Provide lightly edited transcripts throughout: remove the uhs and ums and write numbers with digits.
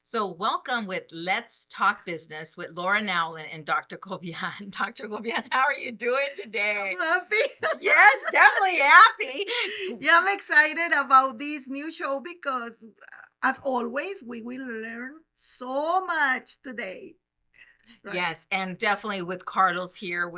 So, welcome with Let's Talk Business with Laura Nowlin and Dr. Cobian. Dr. Cobian, how are you doing today? I'm happy. Yes, definitely happy. Yeah, I'm excited about this new show because, as always, we will learn so much today. Right. Yes, and definitely with Carlos here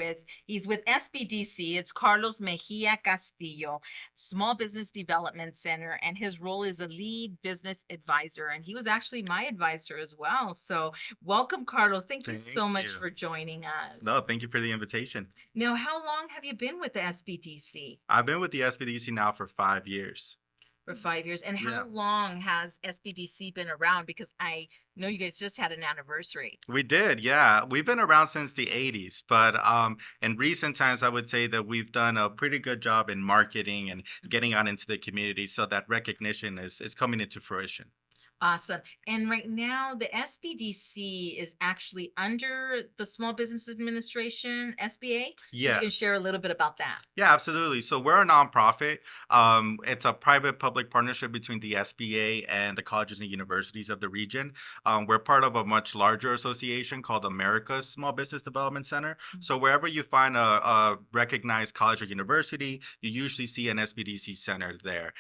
he's with SBDC. It's Carlos Mejia Castillo, Small Business Development Center, and his role is a lead business advisor. And he was actually my advisor as well. So welcome, Carlos. Thank you Thank so much you. for joining us. No, thank you for the invitation. Now, how long have you been with the SBDC? I've been with the SBDC now for 5 years. For 5 years. And how Yeah, long has SBDC been around? Because I know you guys just had an anniversary. we did. Yeah, we've been around since the 80s, but in recent times, I would say that we've done a pretty good job in marketing and getting out into the community, so that recognition is coming into fruition. Awesome. And right now, the SBDC is actually under the Small Business Administration, SBA. So you Yeah. can share a little bit about that. Yeah, absolutely. So we're a nonprofit. It's a private-public partnership between the SBA and the colleges and universities of the region. We're part of a much larger association called America's Small Business Development Center. So wherever you find a recognized college or university, you usually see an SBDC center there,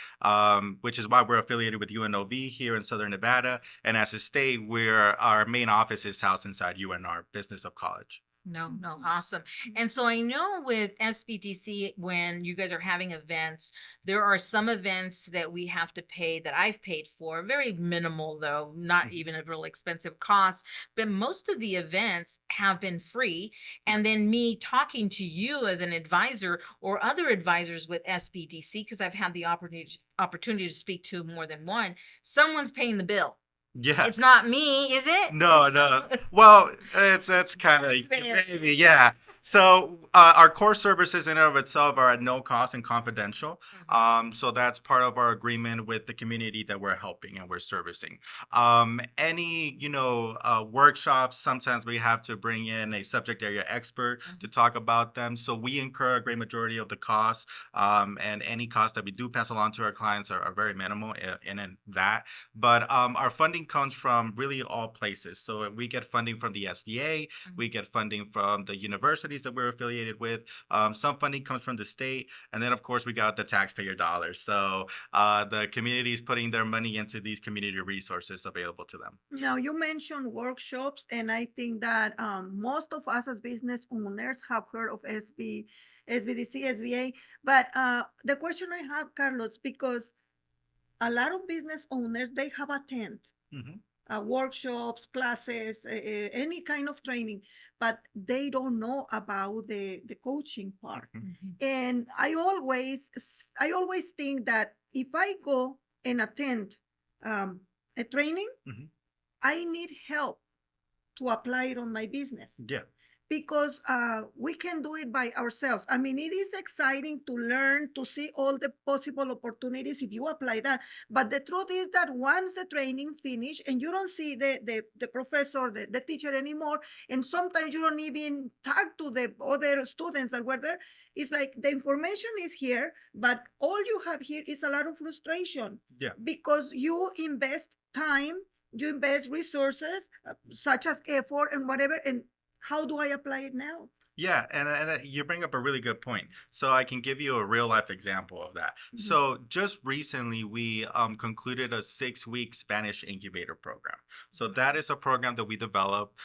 which is why we're affiliated with UNLV here in Southern Nevada. And as a state, our main office is housed inside UNR Business of College. No, awesome. And so I know with SBDC, when you guys are having events, there are some events that we have to pay that I've paid for, very minimal though, not even a real expensive cost. But most of the events have been free. And then me talking to you as an advisor or other advisors with SBDC, because I've had the opportunity to speak to more than one, someone's paying the bill. Yeah. It's not me, is it? No. Well, that's kind of It's been- maybe, yeah. So our core services in and of itself are at no cost and confidential. So that's part of our agreement with the community that we're helping and we're servicing. Any workshops, sometimes we have to bring in a subject area expert to talk about them. So we incur a great majority of the costs, and any costs that we do pass along to our clients are very minimal in that. But our funding comes from really all places. So we get funding from the SBA, we get funding from the universities that we're affiliated with. Some funding comes from the state, and then of course we got the taxpayer dollars. So the community is putting their money into these community resources available to them. Now, you mentioned workshops, and I think that most of us as business owners have heard of SBDC, SBA. But the question I have, Carlos, because a lot of business owners, they have attend Mhm. workshops, classes, any kind of training, but they don't know about the coaching part. Mhm. And I always think that if I go and attend a training, Mhm. I need help to apply it on my business Yeah. because we can do it by ourselves. I mean, it is exciting to learn, to see all the possible opportunities if you apply that. But the truth is that once the training finish and you don't see the professor, the teacher anymore, and sometimes you don't even talk to the other students that were there, it's like the information is here, but all you have here is a lot of frustration Yeah. because you invest time, you invest resources such as effort and whatever, and how do I apply it now? Yeah, and you bring up a really good point. So I can give you a real life example of that. Mhm. So just recently, we concluded a 6 week Spanish incubator program. So that is a program that we developed.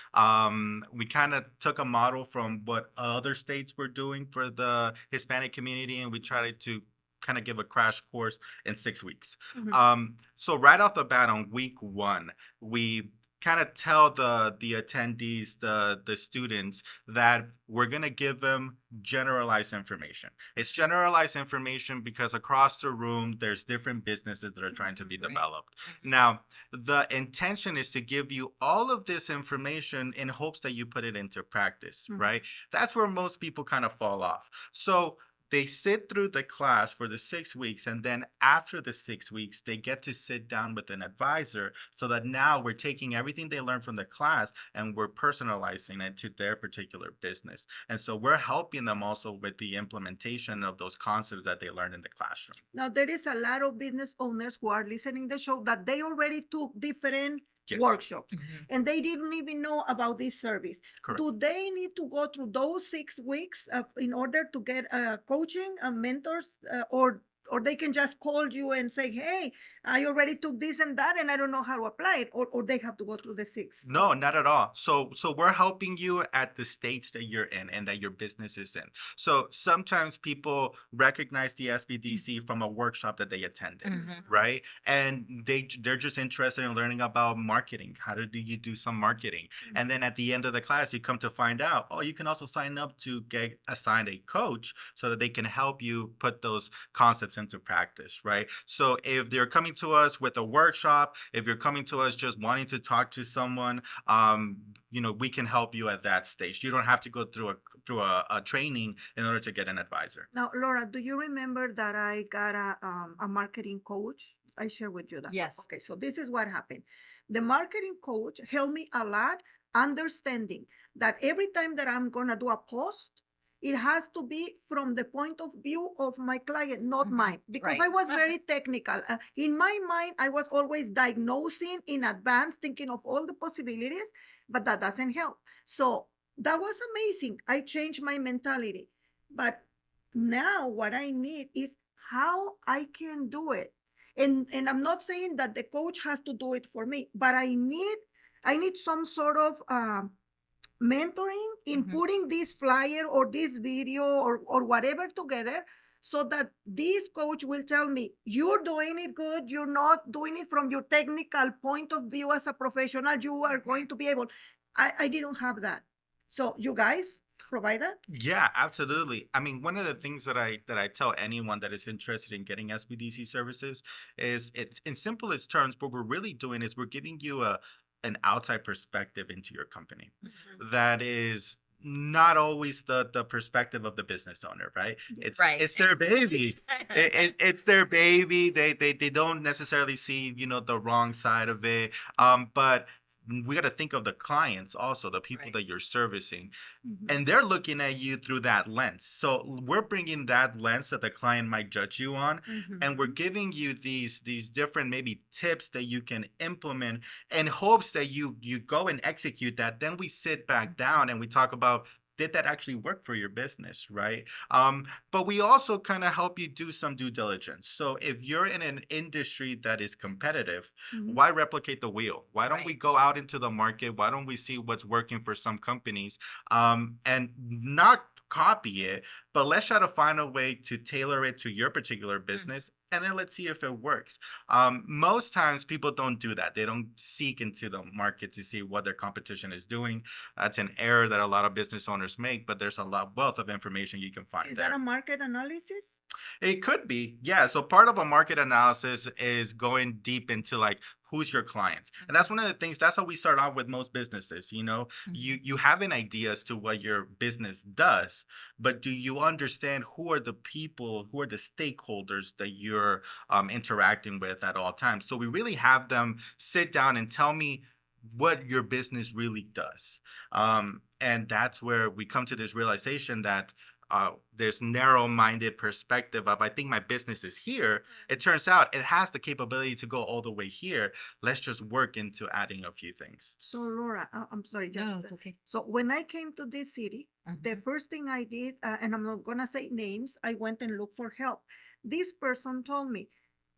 We kind of took a model from what other states were doing for the Hispanic community, and we tried to kind of give a crash course in 6 weeks. Mhm. So right off the bat on week one, we kind of tell the attendees, the students, that we're going to give them generalized information. It's generalized information because across the room there's different businesses that are trying to be Right. developed. Now, the intention is to give you all of this information in hopes that you put it into practice, Mhm. right? That's where most people kind of fall off. So they sit through the class for the 6 weeks, and then after the 6 weeks they get to sit down with an advisor, so that now we're taking everything they learned from the class and we're personalizing it to their particular business. And so we're helping them also with the implementation of those concepts that they learned in the classroom. Now there is a lot of business owners who are listening the show that they already took different Yes. workshops, Mhm. and they didn't even know about this service. Correct. Do they need to go through those 6 weeks in order to get coaching and mentors, or they can just call you and say, hey, I already took this and that and I don't know how to apply it, or they have to go through the 6? No, not at all. So we're helping you at the stage that you're in and that your business is in. So sometimes people recognize the SBDC from a workshop that they attended, Mhm. right? And they're just interested in learning about marketing. How do you do some marketing? And then at the end of the class, you come to find out, oh, you can also sign up to get assigned a coach so that they can help you put those concepts into practice, right? So if they're coming to us with a workshop, if you're coming to us just wanting to talk to someone, we can help you at that stage. You don't have to go through a training in order to get an advisor. Now, Laura, do you remember that I got a marketing coach? I share with you that. Yes. Okay, so this is what happened. The marketing coach helped me a lot understanding that every time that I'm going to do a post, it has to be from the point of view of my client, not Mhm. mine, because Right. I was very technical. In my mind, I was always diagnosing in advance, thinking of all the possibilities, but that doesn't help. So that was amazing. I changed my mentality. But now what I need is how I can do it. And I'm not saying that the coach has to do it for me, but I need some sort of mentoring in Mhm. putting this flyer or this video or whatever together, so that this coach will tell me, you're doing it good, you're not doing it from your technical point of view as a professional, you are going to be able. I didn't have that. So you guys provide that? Yeah, absolutely. I mean, one of the things that I tell anyone that is interested in getting SBDC services is, it's in simplest terms, what we're really doing is we're giving you an outside perspective into your company that is not always the perspective of the business owner, right? It's Right. it's their baby. It's their baby. They don't necessarily see, the wrong side of it. But we got to think of the clients also, the people Right. that you're servicing, Mhm. and they're looking at you through that lens. So we're bringing that lens that the client might judge you on, and we're Mhm. giving you these different maybe tips that you can implement in hopes that you go and execute that. Then we sit back down and we talk about, did that actually work for your business, right? But we also kind of help you do some due diligence. So if you're in an industry that is competitive, Mhm. why replicate the wheel? Why don't we Right. go out into the market? Why don't we see what's working for some companies, and not copy it, but let's try to find a way to tailor it to your particular business, and then let's see if it works. Most times people don't do that. They don't seek into the market to see what their competition is doing. That's an error that a lot of business owners make, but there's a lot wealth of information you can find Is that there. a market analysis? It could be, yeah. So part of a market analysis is going deep into, like, who's your clients, and that's one of the things. That's how we start off with most businesses. You have an idea as to what your business does, but do you understand who are the people, who are the stakeholders that you're interacting with at all times? So we really have them sit down and tell me what your business really does, and that's where we come to this realization that there's narrow-minded perspective of, I think my business is here. It turns out it has the capability to go all the way here. Let's just work into adding a few things. So Laura, I'm sorry, No, just it's okay. so when I came to this city, the first thing I did, and I'm not gonna say names, I went and looked for help. This person told me,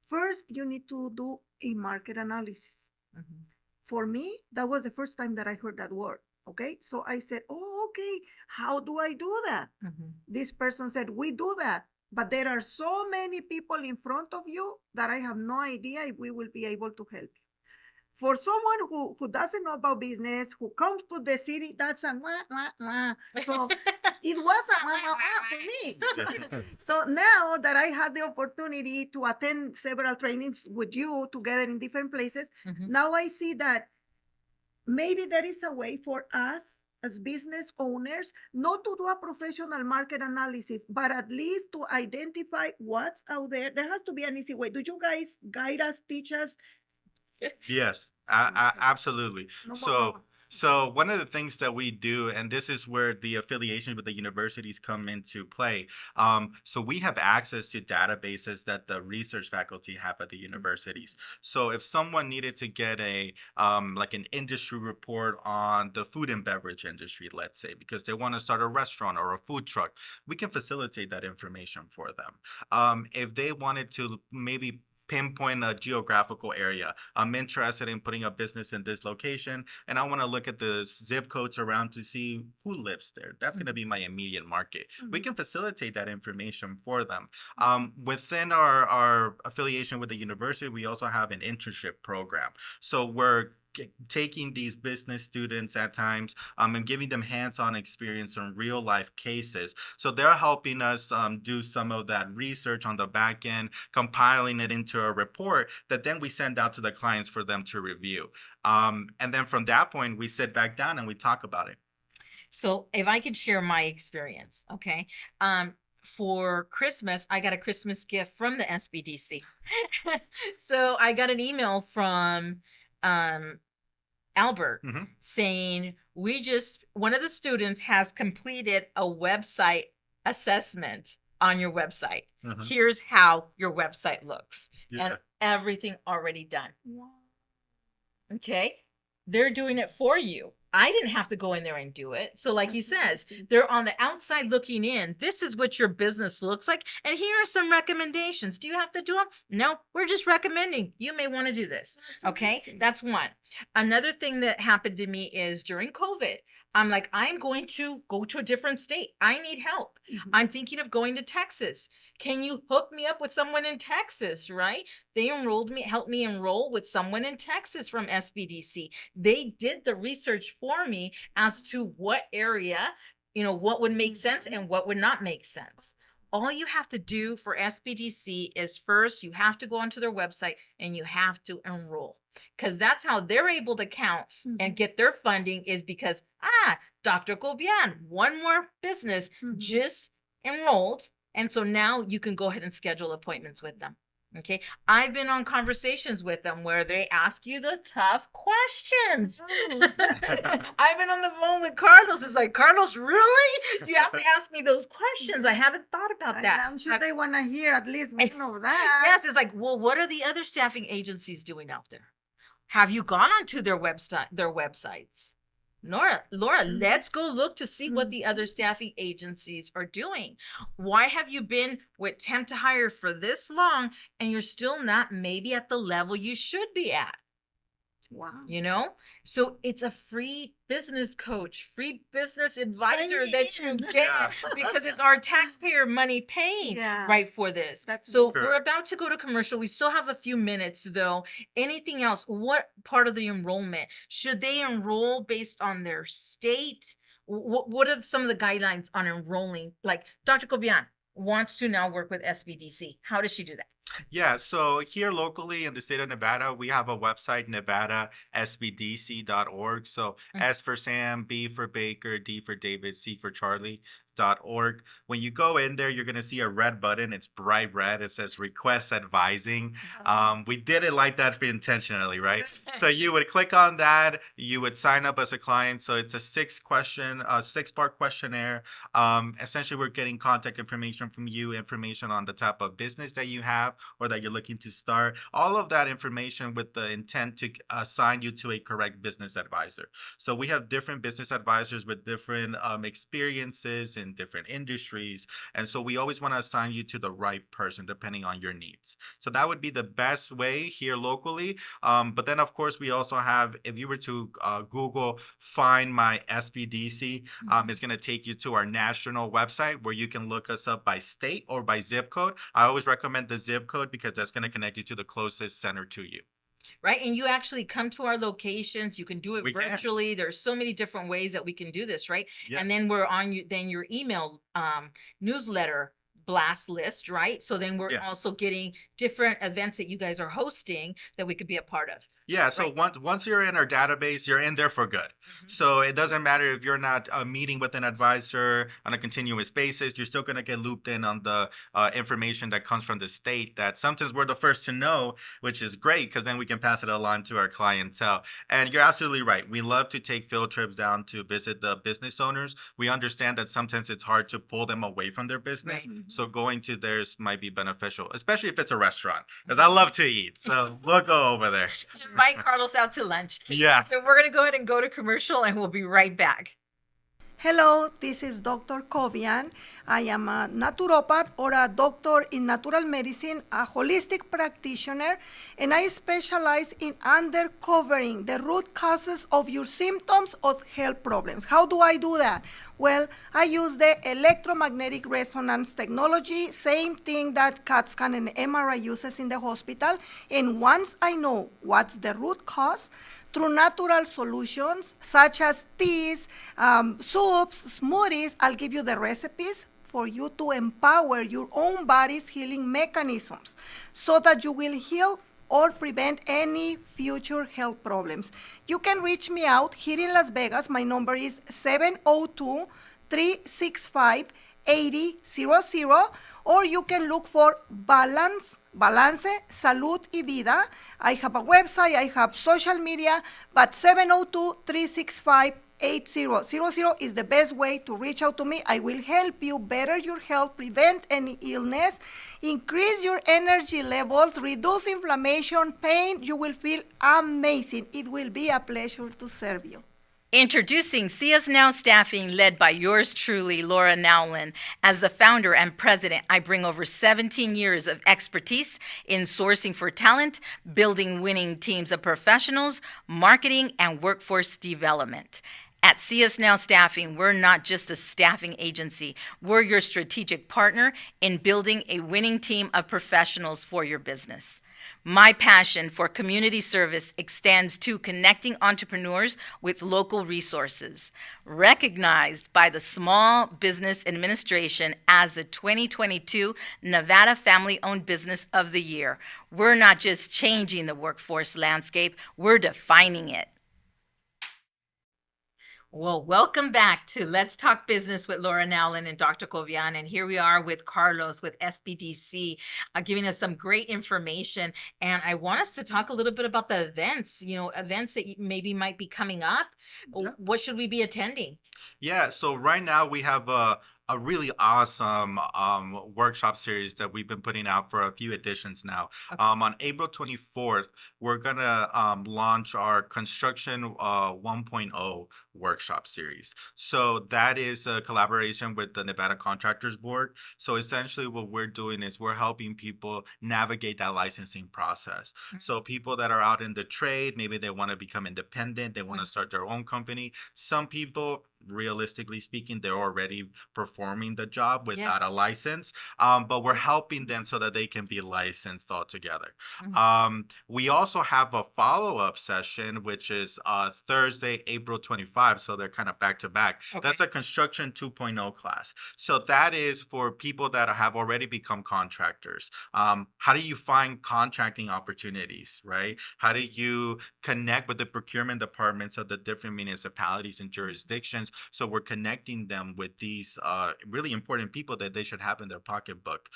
first you need to do a market analysis. Mhm. For me, that was the first time that I heard that word. Okay, so I said, oh, okay, how do I do that? Mhm. This person said, we do that, but there are so many people in front of you that I have no idea if we will be able to help you. For someone who doesn't know about business, who comes to the city, that's a wah, wah, wah. So it was a wah, wah, wah for me. So now that I had the opportunity to attend several trainings with you together in different places, Mhm. now I see that maybe there is a way for us as business owners not to do a professional market analysis, but at least to identify what's out there. There has to be an easy way. Do you guys guide us, teach us? Yes, Okay. absolutely. No more So wah-wah. So one of the things that we do, and this is where the affiliation with the universities come into play. So we have access to databases that the research faculty have at the universities. So if someone needed to get a like an industry report on the food and beverage industry, let's say, because they want to start a restaurant or a food truck, we can facilitate that information for them. If they wanted to maybe pinpoint a geographical area. I'm interested in putting a business in this location, and I want to look at the zip codes around to see who lives there. That's going to be my immediate market. We can facilitate that information for them. Within our affiliation with the university, we also have an internship program. So we're taking these business students at times and giving them hands-on experience on real life cases. So they're helping us do some of that research on the back end, compiling it into a report that then we send out to the clients for them to review. And then from that point, we sit back down and we talk about it. So if I could share my experience, okay. For Christmas, I got a Christmas gift from the SBDC. So I got an email from Albert saying, one of the students has completed a website assessment on your website. Here's how your website looks, and everything already done. Wow. Okay. They're doing it for you. I didn't have to go in there and do it. So like he says, they're on the outside looking in. This is what your business looks like. And here are some recommendations. Do you have to do them? No, we're just recommending. You may want to do this. Okay. That's one. Another thing that happened to me is during COVID, I'm like, I'm going to go to a different state. I need help. I'm thinking of going to Texas. Can you hook me up with someone in Texas, right? They helped me enroll with someone in Texas from SBDC. They did the research for me as to what area, what would make sense and what would not make sense. All you have to do for SBDC is first, you have to go onto their website and you have to enroll, because that's how they're able to count and get their funding, is because, Dr. Gobian, one more business just enrolled. And so now you can go ahead and schedule appointments with them. Okay. I've been on conversations with them where they ask you the tough questions. I've been on the phone with Carlos. It's like, Carlos, really? You have to ask me those questions. I haven't thought about that. I'm sure they want to hear at least one of that. Yes. It's like, well, what are the other staffing agencies doing out there? Have you gone onto their websites? Laura, let's go look to see what the other staffing agencies are doing. Why have you been with temp to hire for this long and you're still not maybe at the level you should be at? Wow. So it's a free business coach, free business advisor that you get because it's our taxpayer money paying right for this. So we're about to go to commercial. We still have a few minutes though. Anything else? What part of the enrollment? Should they enroll based on their state? What are some of the guidelines on enrolling? Like Dr. Cobian wants to now work with SBDC. How does she do that? Yeah, so here locally in the state of Nevada, we have a website, nevadasbdc.org. So S for Sam, B for Baker, D for David, C for Charlie.org. When you go in there, you're going to see a red button. It's bright red. It says request advising. We did it like that intentionally, right? So you would click on that. You would sign up as a client. So it's a 6-part questionnaire. Essentially, we're getting contact information from you, information on the type of business that you have or that you're looking to start. All of that information with the intent to assign you to a correct business advisor. So we have different business advisors with different experiences in different industries. And so we always want to assign you to the right person depending on your needs. So that would be the best way here locally. But then, of course, we also have, if you were to Google Find My SBDC, it's going to take you to our national website where you can look us up by state or by zip code. I always recommend the zip code because that's going to connect you to the closest center to you. Right. And you actually come to our locations. You can do it virtually. There's so many different ways that we can do this, right? Yeah. And then we're on your email newsletter blast list, right? So then we're Yeah. also getting different events that you guys are hosting that we could be a part of. Yeah, so Right. once you're in our database, you're in there for good. Mhm. So it doesn't matter if you're not meeting with an advisor on a continuous basis, you're still going to get looped in on the information that comes from the state that sometimes we're the first to know, which is great because then we can pass it along to our clientele. And you're absolutely right. We love to take field trips down to visit the business owners. We understand that sometimes it's hard to pull them away from their business. Right. So going to theirs might be beneficial, especially if it's a restaurant, because I love to eat. So we'll go over there. Invite Carlos out to lunch. Yeah. So we're going to go ahead and go to commercial and we'll be right back. Hello, this is Dr. Kovian. I am a naturopath or a doctor in natural medicine, a holistic practitioner, and I specialize in uncovering the root causes of your symptoms of health problems. How do I do that? Well, I use the electromagnetic resonance technology, same thing that CAT scan and MRI uses in the hospital. And once I know what's the root cause, through natural solutions such as teas, soups, smoothies, I'll give you the recipes for you to empower your own body's healing mechanisms so that you will heal or prevent any future health problems. You can reach me out here in Las Vegas. My number is 702-365-8000, or you can look for Balance, Salud y Vida. I have a website, I have social media, but 702-365-8000 is the best way to reach out to me. I will help you better your health, prevent any illness, increase your energy levels, reduce inflammation, pain. You will feel amazing. It will be a pleasure to serve you. Introducing See Us Now Staffing, led by yours truly, Laura Nowlin. As the founder and president, I bring over 17 years of expertise in sourcing for talent, building winning teams of professionals, marketing, and workforce development. At See Us Now Staffing, we're not just a staffing agency. We're your strategic partner in building a winning team of professionals for your business. My passion for community service extends to connecting entrepreneurs with local resources. Recognized by the Small Business Administration as the 2022 Nevada Family-Owned Business of the Year, we're not just changing the workforce landscape, we're defining it. Well, welcome back to Let's Talk Business with Laura Nowlin and Dr. Kovian. And here we are with Carlos with SBDC, giving us some great information. And I want us to talk a little bit about the events, events that maybe might be coming up. Yeah. What should we be attending? Yeah, so right now we have a really awesome workshop series that we've been putting out for a few editions now. Okay. On April 24th, we're gonna launch our Construction 1.0 workshop series. So that is a collaboration with the Nevada Contractors Board. So essentially what we're doing is we're helping people navigate that licensing process. Mhm. So people that are out in the trade, maybe they want to become independent, they want to Mhm. start their own company. Some people, realistically speaking, they're already performing the job without a license, but we're helping them so that they can be licensed altogether. We also have a follow-up session, which is Thursday, April 25, so they're kind of back to back. Okay. That's a Construction 2.0 class. So that is for people that have already become contractors. How do you find contracting opportunities, right? How do you connect with the procurement departments of the different municipalities and jurisdictions? So we're connecting them with these really important people that they should have in their pocketbook.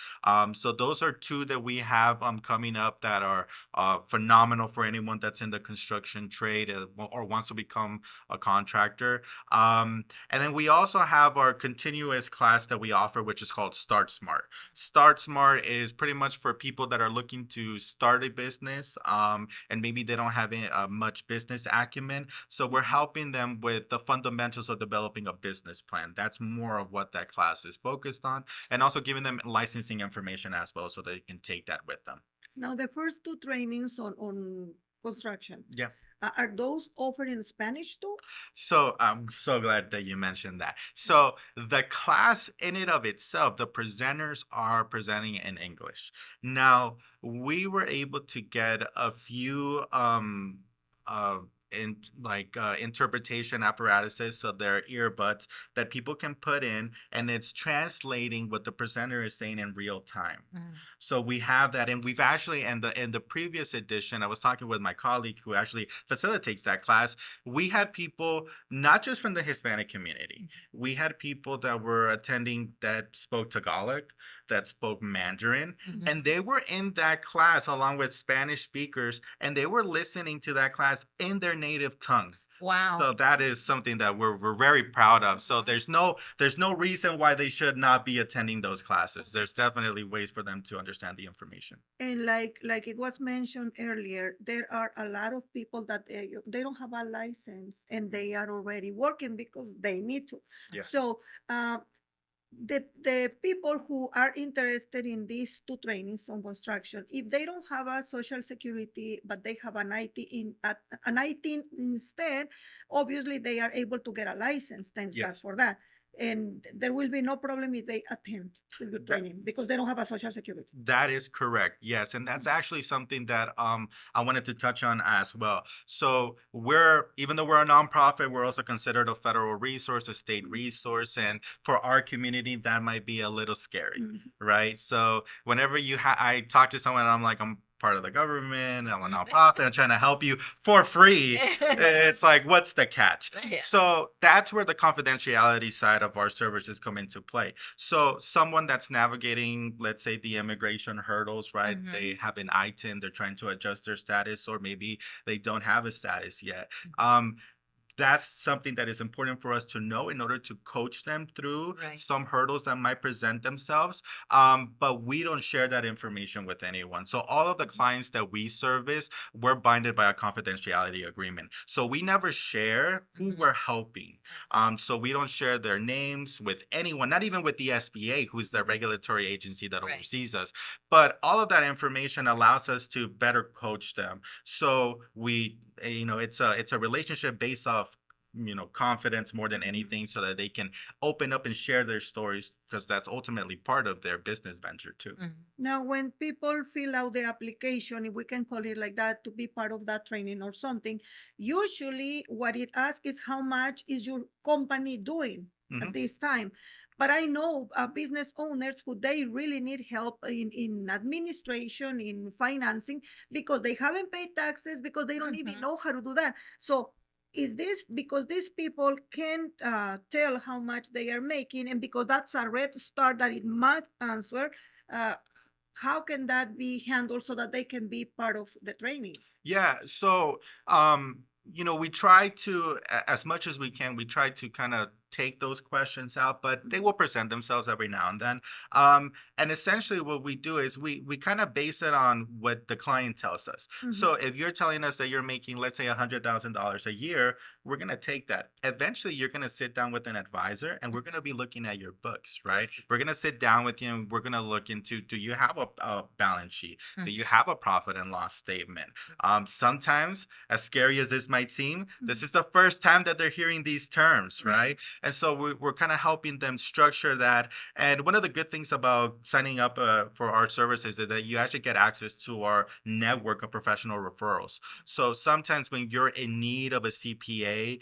So those are two that we have coming up that are phenomenal for anyone that's in the construction trade or wants to become a contractor. And then we also have our continuous class that we offer, which is called Start Smart. Start Smart is pretty much for people that are looking to start a business and maybe they don't have much business acumen. So we're helping them with the fundamentals of developing a business plan. That's more of what that class is focused on, and also giving them licensing information as well so they can take that with them. Now, the first two trainings on construction, Yeah. Are those offered in Spanish too? So I'm so glad that you mentioned that. So the class in and of itself, the presenters are presenting in English. Now, we were able to get a few interpretation apparatuses, so they're earbuds that people can put in, and it's translating what the presenter is saying in real time. Mm. So we have that, and we've actually, in the previous edition, I was talking with my colleague who actually facilitates that class. We had people not just from the Hispanic community. We had people that were attending that spoke Tagalog, that spoke Mandarin, Mhm. and they were in that class along with Spanish speakers, and they were listening to that class in their native tongue. Wow. So that is something that we're very proud of. So there's no reason why they should not be attending those classes. There's definitely ways for them to understand the information. And like it was mentioned earlier, there are a lot of people that they don't have a license and they are already working because they need to. Yeah. So the people who are interested in these two trainings on construction, if they don't have a social security but they have an IT instead, obviously they are able to get a license. Thanks God Yes. for that. And there will be no problem if they attend the training because they don't have a social security. That is correct. Yes, and that's actually something that I wanted to touch on as well. So even though we're a nonprofit, we're also considered a federal resource, a state resource, and for our community, that might be a little scary, Mhm. right? So whenever I talk to someone, and I'm like, I'm part of the government, I'm a nonprofit, I'm trying to help you for free. It's like, what's the catch? Yeah. So that's where the confidentiality side of our services come into play. So someone that's navigating, let's say, the immigration hurdles, right? Mhm. They have an ITIN, they're trying to adjust their status, or maybe they don't have a status yet. That's something that is important for us to know in order to coach them through Right. some hurdles that might present themselves. But we don't share that information with anyone. So all of the clients that we service, we're binded by a confidentiality agreement. So we never share who Mhm. we're helping. So we don't share their names with anyone, not even with the SBA, who's the regulatory agency that Right. oversees us. But all of that information allows us to better coach them. So it's a relationship based off confidence more than anything, so that they can open up and share their stories, because that's ultimately part of their business venture too. Mhm. Now, when people fill out the application, if we can call it like that, to be part of that training or something, usually what it asks is how much is your company doing Mhm. at this time. But I know business owners who they really need help in administration, in financing, because they haven't paid taxes, because they don't even Mhm. know how to do that. So is this because these people can't tell how much they are making, and because that's a red star that it must answer, uh, how can that be handled so that they can be part of the training? Yeah. So, we try to, as much as we can, we try to kind of take those questions out, but they will present themselves every now and then. And essentially, what we do is we kind of base it on what the client tells us. Mhm. So if you're telling us that you're making, let's say, $100,000 a year, we're gonna take that. Eventually, you're gonna sit down with an advisor, and we're gonna be looking at your books, right? We're gonna sit down with you, and we're gonna look into: do you have a balance sheet? Do you have a profit and loss statement? Sometimes, as scary as this might seem, this is the first time that they're hearing these terms, right? And so we're kind of helping them structure that. And one of the good things about signing up for our services is that you actually get access to our network of professional referrals. So sometimes when you're in need of a CPA,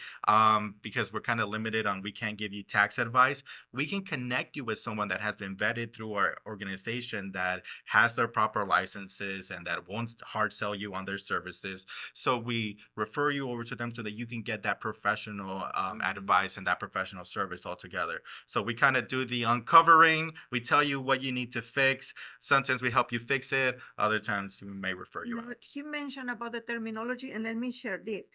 because we're kind of limited on, we can't give you tax advice, we can connect you with someone that has been vetted through our organization, that has their proper licenses and that won't hard sell you on their services. So we refer you over to them so that you can get that professional advice and that professional service altogether. So we kind of do the uncovering. We tell you what you need to fix. Sometimes we help you fix it. Other times we may refer you No, out. but he mentioned about the terminology, and let me share this.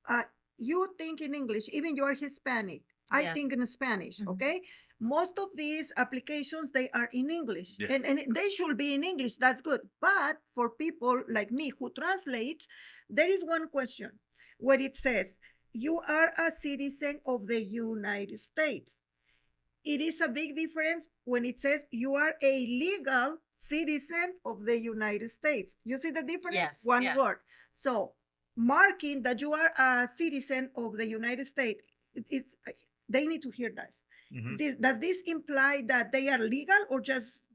Uh, you think in English, even you are Hispanic. I Yes. think in Spanish, Mhm. okay? Most of these applications, they are in English, Yeah. and they should be in English. That's good. But for people like me who translate, there is one question where it says, you are a citizen of the United States. It is a big difference when it says you are a legal citizen of the United States. You see the difference? Yes, One yes. word. So marking that you are a citizen of the United States, it's they need to hear this. Mhm. Does this imply that they are legal, or just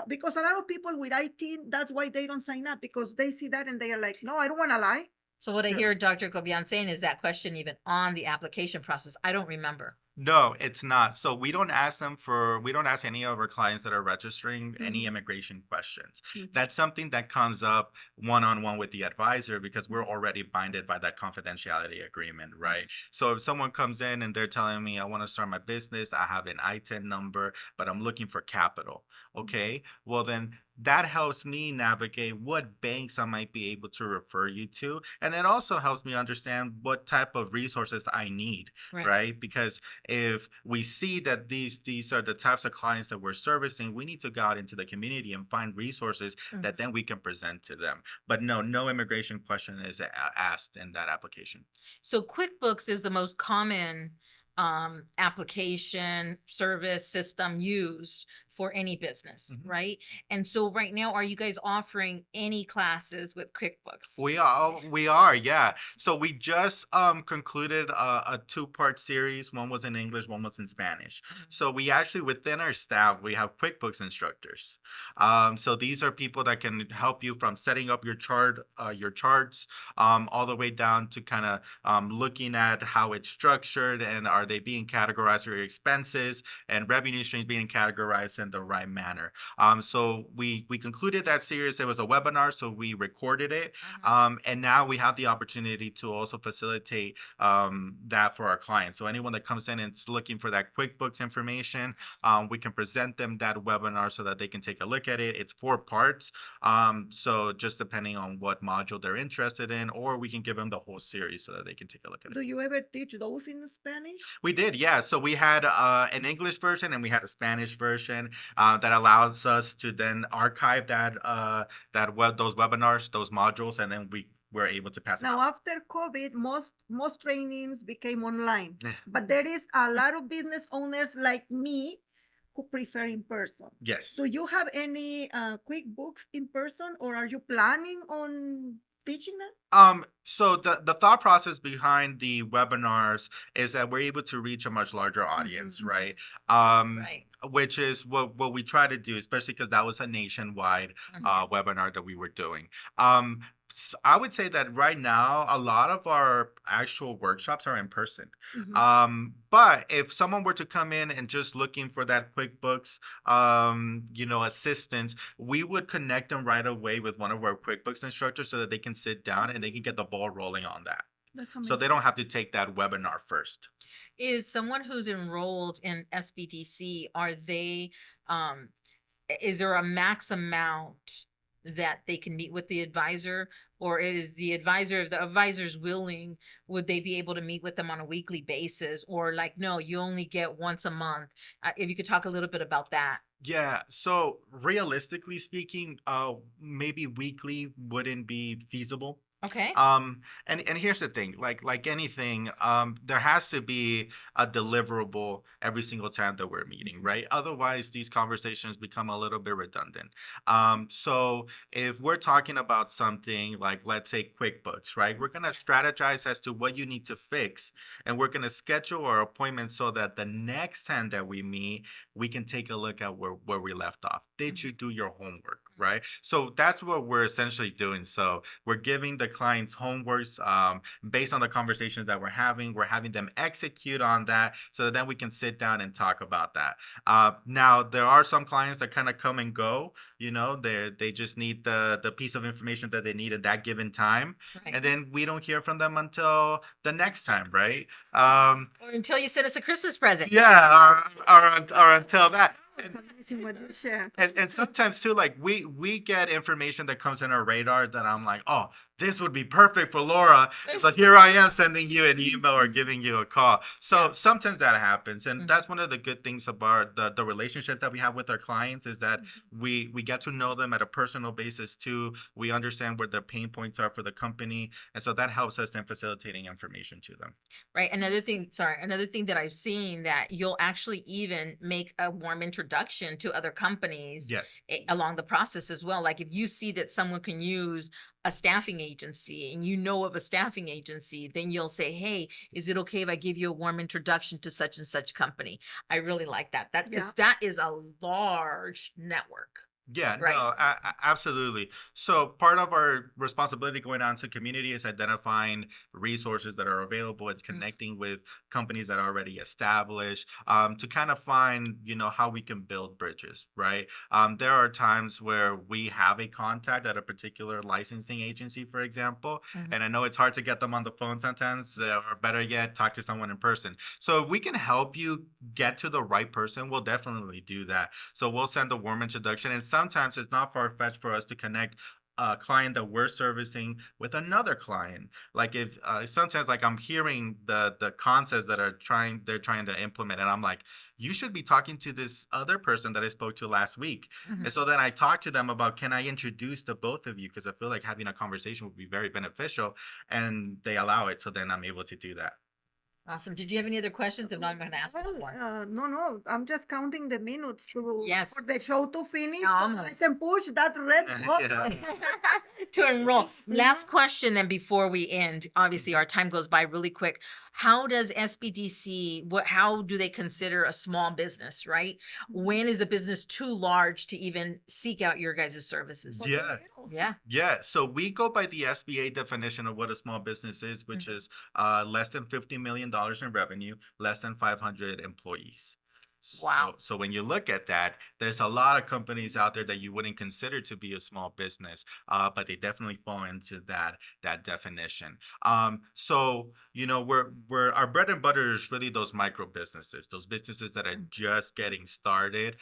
because a lot of people with IT, that's why they don't sign up, because they see that and they are like, no, I don't want to lie. So what I Yeah. hear Dr. Gobian saying is that question even on the application process, I don't remember. No, it's not. So we don't ask any of our clients that are registering any Mhm. immigration questions. Mhm. That's something that comes up one-on-one with the advisor because we're already binded by that confidentiality agreement, right? So if someone comes in and they're telling me, I want to start my business, I have an ITIN number, but I'm looking for capital. Okay, well then that helps me navigate what banks I might be able to refer you to. And it also helps me understand what type of resources I need, right? Because if we see that these are the types of clients that we're servicing, we need to go out into the community and find resources that then we can present to them. But no immigration question is asked in that application. So QuickBooks is the most common application service system used for any business, Mhm. right? And so right now, are you guys offering any classes with QuickBooks? We are, yeah. So we just concluded a two-part series. One was in English, one was in Spanish. So we actually within our staff, we have QuickBooks instructors. So these are people that can help you from setting up your charts, all the way down to kind of looking at how it's structured and are they being categorized or your expenses and revenue streams being categorized in the right manner. So we concluded that series. It was a webinar, so we recorded it. And now we have the opportunity to also facilitate that for our clients. So anyone that comes in and is looking for that QuickBooks information, we can present them that webinar so that they can take a look at it. It's 4 parts. So just depending on what module they're interested in, or we can give them the whole series so that they can take a look at it. Do you ever teach those in Spanish? We did, yeah. So we had an English version and we had a Spanish version that allows us to then archive those webinars, those modules, and then we were able to pass them Now, out. after COVID, most trainings became online, Yeah. but there is a lot of business owners like me who prefer in person. Yes. Do you have any QuickBooks in person, or are you planning on teaching that? So the thought process behind the webinars is that we're able to reach a much larger audience, Mhm. right? Right. Which is what we try to do, especially because that was a nationwide webinar that we were doing. I would say that right now a lot of our actual workshops are in person. But if someone were to come in and just looking for that QuickBooks assistance, we would connect them right away with one of our QuickBooks instructors so that they can sit down and they can get the ball rolling on that. That's So amazing. they don't have to take that webinar first. Is someone who's enrolled in SBDC, are they, is there a max amount that they can meet with the advisor? Or is the advisor, if the advisor's willing, would they be able to meet with them on a weekly basis? Or like, no, you only get once a month? If you could talk a little bit about that. Yeah, so realistically speaking, maybe weekly wouldn't be feasible. Okay. And here's the thing, like anything, there has to be a deliverable every single time that we're meeting, right? Otherwise, these conversations become a little bit redundant. So if we're talking about something like, let's say, QuickBooks, right? We're gonna strategize as to what you need to fix, and we're gonna schedule our appointment so that the next time that we meet, we can take a look at where we left off. Did you do your homework, right? So that's what we're essentially doing. So we're giving the clients homeworks based on the conversations that we're having. We're having them execute on that so that then we can sit down and talk about that. Now, there are some clients that kind of come and go. They just need the piece of information that they need at that given time. Right. And then we don't hear from them until the next time, right? Or until you send us a Christmas present. Yeah, or until that. Amazing what you share. And sometimes too, like we get information that comes in our radar that I'm like, oh, this would be perfect for Laura. So here I am sending you an email or giving you a call. So sometimes that happens. And that's one of the good things about the relationships that we have with our clients is that we get to know them at a personal basis too. We understand where their pain points are for the company. And so that helps us in facilitating information to them. Right. Another thing that I've seen, that you'll actually even make a warm introduction to other companies Yes. along the process as well. Like if you see that someone can use a staffing agency and you know of a staffing agency, then you'll say, hey, is it okay if I give you a warm introduction to such and such company? I really like that. That's because that is a large network. Yeah, Right. no, absolutely. So part of our responsibility going out to community is identifying resources that are available. It's connecting with companies that are already established, to kind of find, how we can build bridges, right? There are times where we have a contact at a particular licensing agency, for example, Mhm. and I know it's hard to get them on the phone sometimes, or better yet, talk to someone in person. So if we can help you get to the right person, we'll definitely do that. So we'll send a warm introduction. And sometimes it's not far fetched for us to connect a client that we're servicing with another client. Like if sometimes like I'm hearing the concepts that they're trying to implement, and I'm like, you should be talking to this other person that I spoke to last week. Mhm. And so then I talk to them about, can I introduce the both of you? Because I feel like having a conversation would be very beneficial, and they allow it. So then I'm able to do that. Awesome. Did you have any other questions? If not, I'm going to ask one more. No, I'm just counting the minutes Yes. for the show to finish so that I Almost. can push that red button. To enroll. Last question then before we end. Obviously, our time goes by really quick. How does SBDC, how do they consider a small business, right? When is a business too large to even seek out your guys' services? Yeah. Yeah. Yeah, so we go by the SBA definition of what a small business is, which is less than $50 million in revenue, less than 500 employees. Wow. So when you look at that, there's a lot of companies out there that you wouldn't consider to be a small business, but they definitely fall into that definition. So we're our bread and butter is really those micro businesses, those businesses that are just getting started.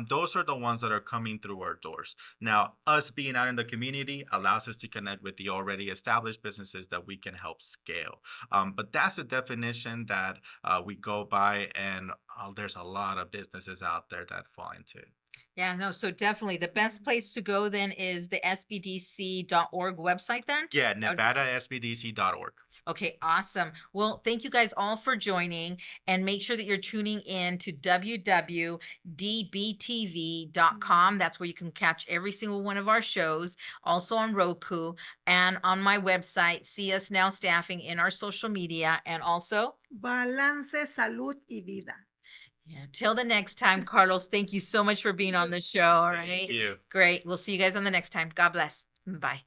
Those are the ones that are coming through our doors. Now, us being out in the community allows us to connect with the already established businesses that we can help scale. But that's a definition that we go by, and there's a lot of businesses out there that fall into it. Yeah, no, so definitely the best place to go then is the sbdc.org website then? Yeah, NevadaSBDC.org. Okay, awesome. Well, thank you guys all for joining, and make sure that you're tuning in to www.dbtv.com. That's where you can catch every single one of our shows, also on Roku and on my website, See Us Now Staffing, in our social media, and also, Balance, salud y vida. yeah, till the next time, Carlos, thank you so much for being on the show. All right. Thank you. Great. We'll see you guys on the next time. God bless. Bye.